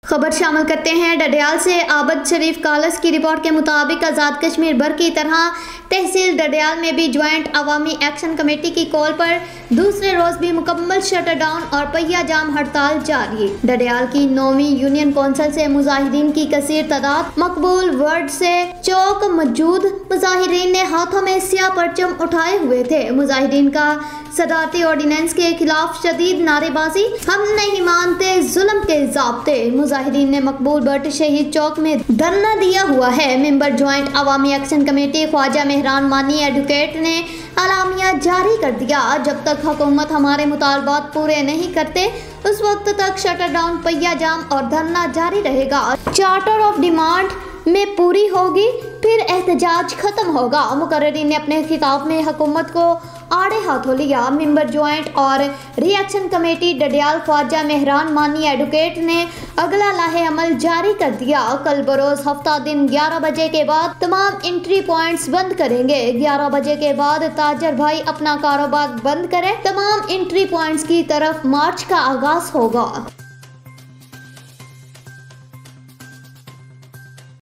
खबर शामिल करते हैं डडियाल से। आबद शरीफ कॉलेज की रिपोर्ट के मुताबिक आज़ाद कश्मीर भर की तरह तहसील डडियाल में भी ज्वाइंट अवामी एक्शन कमेटी की कॉल पर दूसरे रोज भी मुकम्मल शटर डाउन और पहिया जाम हड़ताल जारी। डडियाल की 9वीं यूनियन कौंसिल से मुजाहिदीन की कसीर तादाद मकबूल वर्ड से चौक मौजूद मुजाहिदीन ने हाथों में स्याह परचम उठाए हुए थे। मुजाहिदीन का सदारती ऑर्डिनेंस के खिलाफ शदीद नारेबाजी, हम नहीं मानते जुल्म के ज़ाब्ते। मुजाहिदीन ने मकबूल बट शहीद चौक में धरना दिया हुआ है। मेंबर ज्वाइंट अवामी एक्शन कमेटी ख्वाजा मेहरान मानी एडवोकेट ने अलामिया जारी कर दिया, जब तक हुकूमत हमारे मुतालबात पूरे नहीं करते उस वक्त तक शटर डाउन, पहिया जाम और धरना जारी रहेगा। चार्टर ऑफ डिमांड में पूरी होगी फिर एहतजाज खत्म होगा। मुकर्रीरीन ने अपने खिताब में हुकूमत को आड़े हाथों लिया। मेंबर ज्वाइंट और रिएक्शन कमेटी डडियाल ख्वाजा मेहरान मानी एडवोकेट ने अगला लाहे अमल जारी कर दिया। कल बरोज हफ्ता दिन 11 बजे के बाद तमाम एंट्री पॉइंट्स बंद करेंगे। 11 बजे के बाद ताजर भाई अपना कारोबार बंद करें, तमाम एंट्री पॉइंट्स की तरफ मार्च का आगाज होगा।